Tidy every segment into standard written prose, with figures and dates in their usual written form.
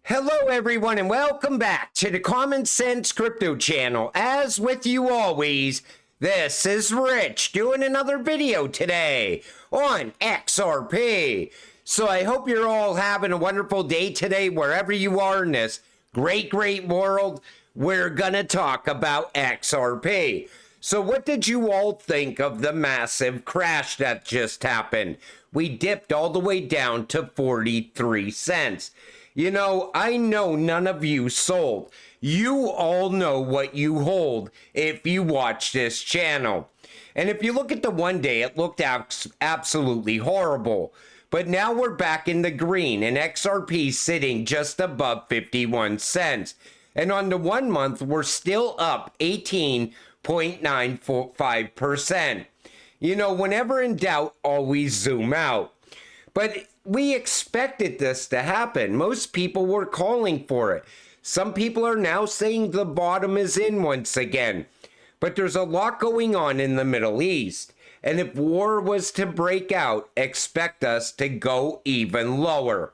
Hello everyone and welcome back to the Common Sense Crypto channel. As with you always, this is Rich doing another video today on XRP. So I hope you're all having a wonderful day today wherever you are in this great world. We're gonna talk about XRP. So what did you all think of the massive crash that just happened? We dipped all the way down to 43 cents. You know, I know none of you sold. You all know what you hold if you watch this channel. And if you look at the 1 day, it looked absolutely horrible. But now we're back in the green and XRP sitting just above 51 cents. And on the 1 month, we're still up 18.95%. You know, whenever in doubt, always zoom out. But we expected this to happen. Most people were calling for it. Some people are now saying the bottom is in once again. But there's a lot going on in the Middle East. And if war was to break out, expect us to go even lower.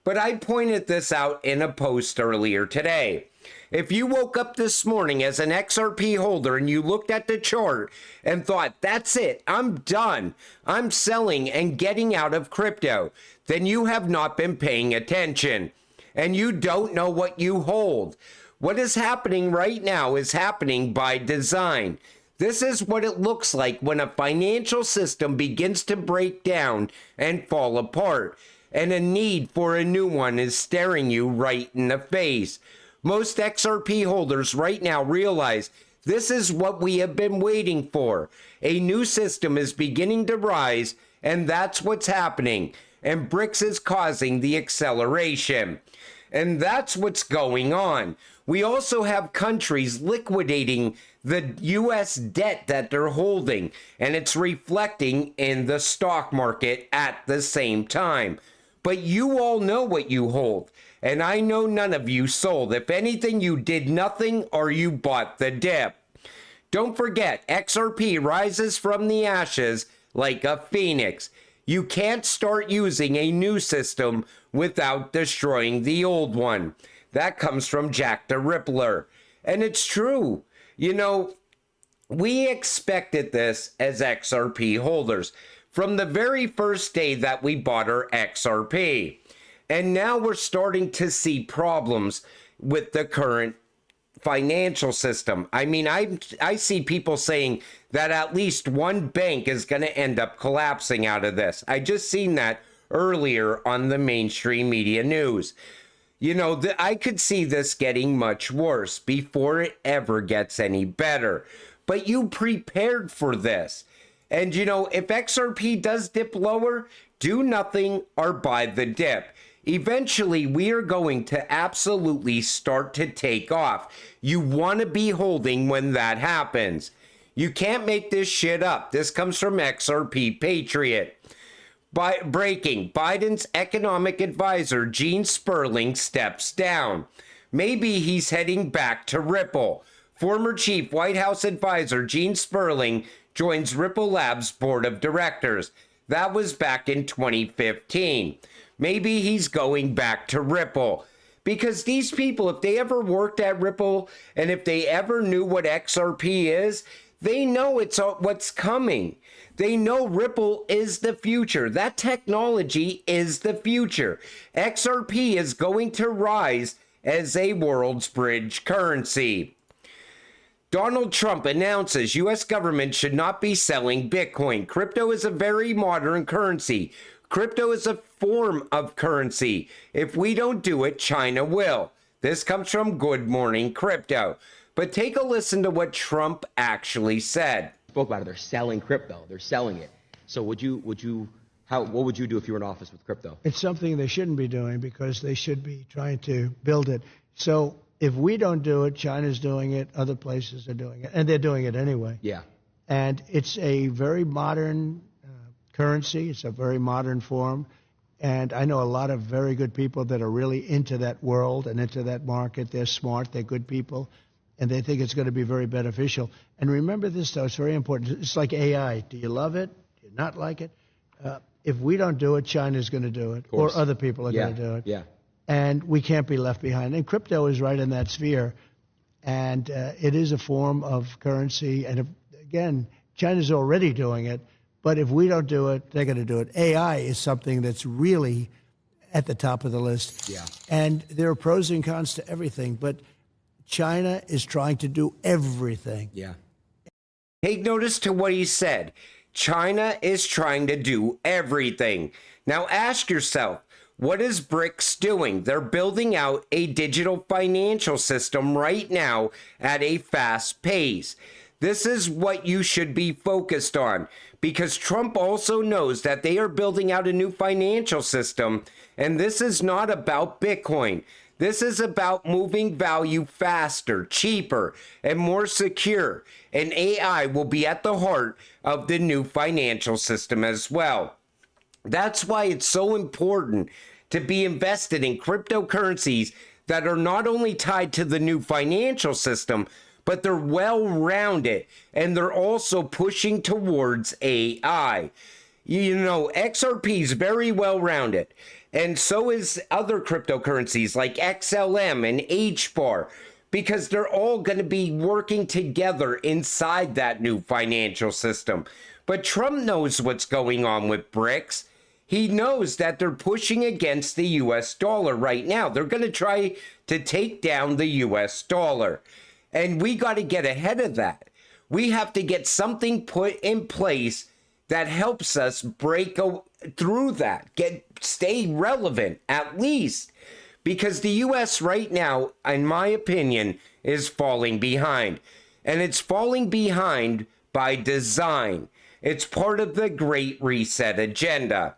But I pointed this out in a post earlier today. If you woke up this morning as an XRP holder and you looked at the chart and thought, that's it, I'm done, I'm selling and getting out of crypto, then you have not been paying attention and you don't know what you hold. What is happening right now is happening by design. This is what it looks like when a financial system begins to break down and fall apart, and a need for a new one is staring you right in the face. Most XRP holders right now realize this is what we have been waiting for. A new system is beginning to rise, and that's what's happening. And BRICS is causing the acceleration. And that's what's going on. We also have countries liquidating the U.S. debt that they're holding, and it's reflecting in the stock market at the same time. But you all know what you hold. And I know none of you sold. If anything, you did nothing or you bought the dip. Don't forget, XRP rises from the ashes like a phoenix. You can't start using a new system without destroying the old one. That comes from Jack the Rippler. And it's true. You know, we expected this as XRP holders from the very first day that we bought our XRP. And now we're starting to see problems with the current financial system. I mean, I see people saying that at least one bank is going to end up collapsing out of this. I just seen that earlier on the mainstream media news. You know, I could see this getting much worse before it ever gets any better. But you prepared for this. And, you know, if XRP does dip lower, do nothing or buy the dip. Eventually, we are going to absolutely start to take off. You want to be holding when that happens. You can't make this shit up. This comes from XRP Patriot. Breaking, Biden's economic advisor, Gene Sperling, steps down. Maybe he's heading back to Ripple. Former chief White House advisor, Gene Sperling, joins Ripple Labs board of directors. That was back in 2015. Maybe he's going back to Ripple. Because these people, if they ever worked at Ripple and if they ever knew what XRP is, they know it's what's coming. They know Ripple is the future. That technology is the future. XRP is going to rise as a world's bridge currency. Donald Trump announces U.S. government should not be selling Bitcoin. Crypto is a very modern currency. Crypto is a form of currency. If we don't do it, China will. This comes from Good Morning Crypto. But take a listen to what Trump actually said. Spoke about it. They're selling crypto. They're selling it. So what would you do if you were in office with crypto? It's something they shouldn't be doing because they should be trying to build it. So if we don't do it, China's doing it, other places are doing it, and they're doing it anyway. Yeah. And it's a very modern currency. It's a very modern form. And I know a lot of very good people that are really into that world and into that market. They're smart. They're good people. And they think it's going to be very beneficial. And remember this, though. It's very important. It's like AI. Do you love it? Do you not like it? If we don't do it, China's going to do it. Or other people are going to do it. Yeah. and we can't be left behind. And crypto is right in that sphere, and it is a form of currency. And again, China's already doing it, but if we don't do it, they're going to do it. AI is something that's really at the top of the list. Yeah. And there are pros and cons to everything, but China is trying to do everything. Yeah. Take notice to what he said. China is trying to do everything. Now ask yourself, what is BRICS doing? They're building out a digital financial system right now at a fast pace. This is what you should be focused on, because Trump also knows that they are building out a new financial system, and this is not about Bitcoin. This is about moving value faster, cheaper, and more secure, and AI will be at the heart of the new financial system as well. That's why it's so important to be invested in cryptocurrencies that are not only tied to the new financial system, but they're well-rounded, and they're also pushing towards AI. You know, XRP is very well-rounded, and so is other cryptocurrencies like XLM and HBAR, because they're all going to be working together inside that new financial system. But Trump knows what's going on with BRICS. He knows that they're pushing against the US dollar right now. They're going to try to take down the US dollar. And we got to get ahead of that. We have to get something put in place that helps us break through that, stay relevant at least. Because the US right now, in my opinion, is falling behind. And it's falling behind by design. It's part of the Great Reset agenda.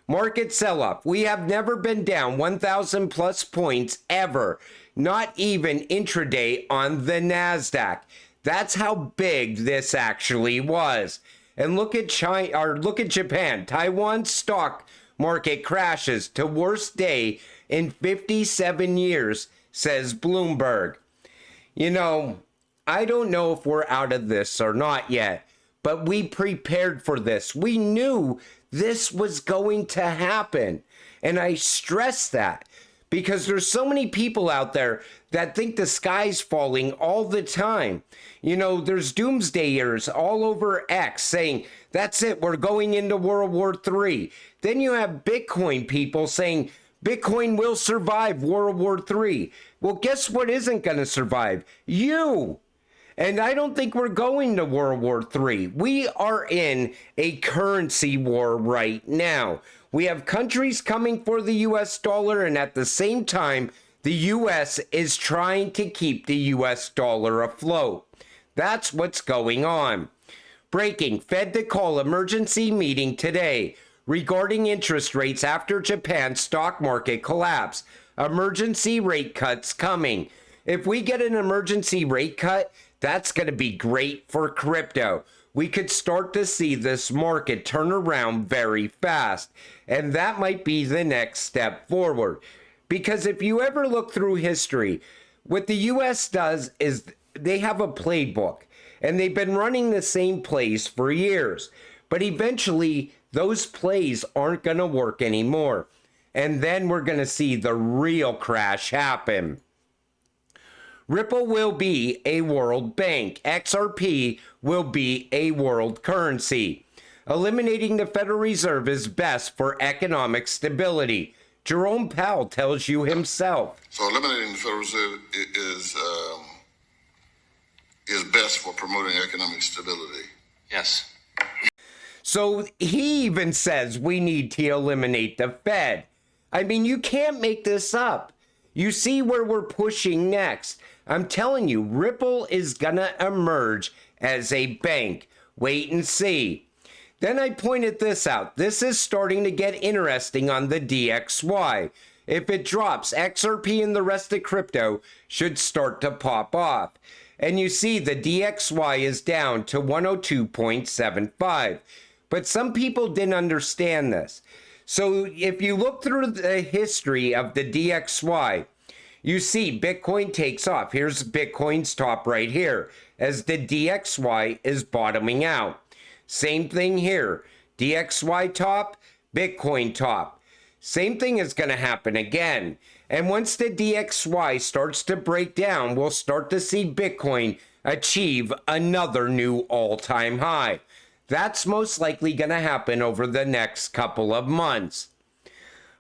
Market sell-off. We have never been down 1,000 plus points ever. Not even intraday on the NASDAQ. That's how big this actually was. And look at China, or look at Japan. Taiwan's stock market crashes to worst day in 57 years, says Bloomberg. You know, I don't know if we're out of this or not yet, but we prepared for this. We knew this was going to happen. And I stress that because there's so many people out there that think the sky's falling all the time. You know, there's doomsdayers all over X saying, that's it, we're going into World War III. Then you have Bitcoin people saying, Bitcoin will survive World War III. Well, guess what isn't going to survive? You. And I don't think we're going to World War III. We are in a currency war right now. We have countries coming for the US dollar, and at the same time, the US is trying to keep the US dollar afloat. That's what's going on. Breaking, Fed to call emergency meeting today regarding interest rates after Japan's stock market collapse. Emergency rate cuts coming. If we get an emergency rate cut, that's going to be great for crypto. We could start to see this market turn around very fast. And that might be the next step forward. Because if you ever look through history, what the US does is they have a playbook. And they've been running the same plays for years. But eventually, those plays aren't going to work anymore. And then we're going to see the real crash happen. Ripple will be a world bank. XRP will be a world currency. Eliminating the Federal Reserve is best for economic stability. Jerome Powell tells you himself. So eliminating the Federal Reserve is best for promoting economic stability. Yes. So he even says we need to eliminate the Fed. I mean, you can't make this up. You see where we're pushing next. I'm telling you, Ripple is gonna emerge as a bank. Wait and see. Then I pointed this out. This is starting to get interesting on the DXY. If it drops, XRP and the rest of crypto should start to pop off. And you see the DXY is down to 102.75. But some people didn't understand this. So if you look through the history of the DXY, you see Bitcoin takes off. Here's Bitcoin's top right here as the DXY is bottoming out. Same thing here. DXY top, Bitcoin top. Same thing is going to happen again. And once the DXY starts to break down, we'll start to see Bitcoin achieve another new all-time high. That's most likely going to happen over the next couple of months.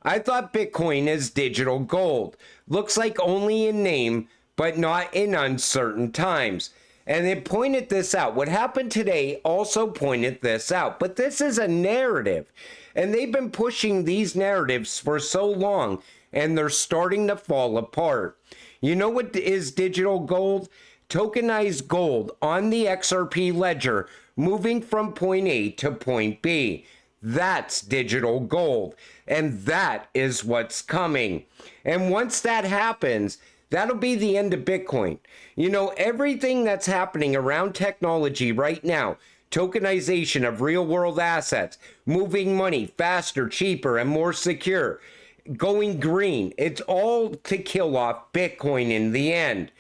I thought Bitcoin is digital gold. Looks like only in name, but not in uncertain times. And it pointed this out. What happened today also pointed this out. But this is a narrative. And they've been pushing these narratives for so long, and they're starting to fall apart. You know what is digital gold? Tokenized gold on the XRP ledger, moving from point A to point B. That's digital gold. And that is what's coming. And once that happens, that'll be the end of Bitcoin. You know, everything that's happening around technology right now, tokenization of real world assets, moving money faster, cheaper, and more secure, going green, it's all to kill off Bitcoin in the end.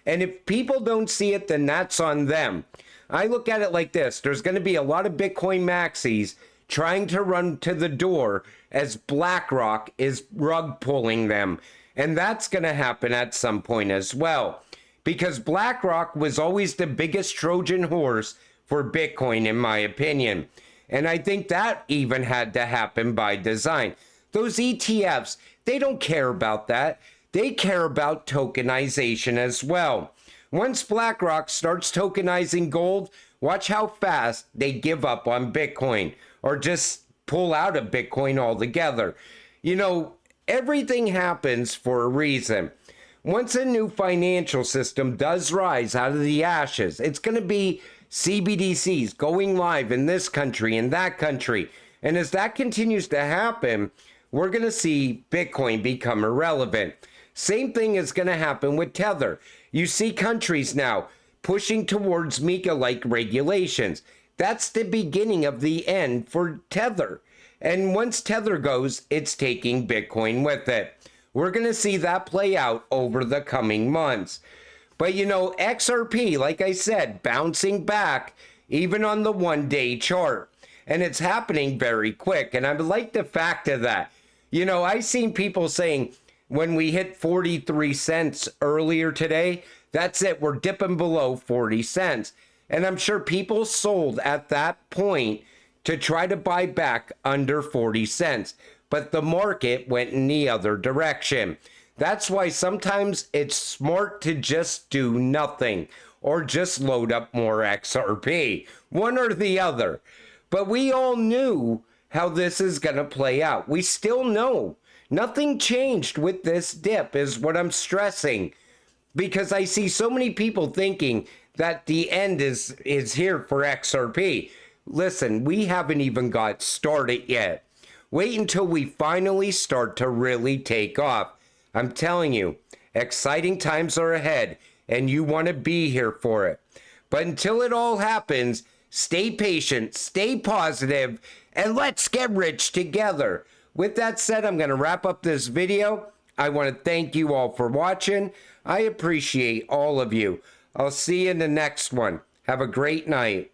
And if people don't see it, then that's on them. I look at it like this. There's going to be a lot of Bitcoin maxis trying to run to the door as BlackRock is rug pulling them. And that's going to happen at some point as well. Because BlackRock was always the biggest Trojan horse for Bitcoin, in my opinion. And I think that even had to happen by design. Those ETFs, they don't care about that. They care about tokenization as well. Once BlackRock starts tokenizing gold, watch how fast they give up on Bitcoin or just pull out of Bitcoin altogether. You know, everything happens for a reason. Once a new financial system does rise out of the ashes, it's going to be CBDCs going live in this country and that country. And as that continues to happen, we're going to see Bitcoin become irrelevant. Same thing is going to happen with Tether. You see countries now pushing towards MiCA-like regulations. That's the beginning of the end for Tether. And once Tether goes, it's taking Bitcoin with it. We're going to see that play out over the coming months. But you know, XRP, like I said, bouncing back even on the one-day chart. And it's happening very quick. And I like the fact of that. You know, I've seen people saying when we hit 43 cents earlier today, that's it, we're dipping below 40 cents. And I'm sure people sold at that point to try to buy back under 40 cents. But the market went in the other direction. That's why sometimes it's smart to just do nothing or just load up more XRP, one or the other. But we all knew how this is going to play out. We still know. Nothing changed with this dip is what I'm stressing, because I see so many people thinking that the end is here for XRP. Listen, we haven't even got started yet. Wait until we finally start to really take off. I'm telling you, exciting times are ahead, and you want to be here for it. But until it all happens, stay patient, stay positive, and let's get rich together. With that said, I'm going to wrap up this video. I want to thank you all for watching. I appreciate all of you. I'll see you in the next one. Have a great night.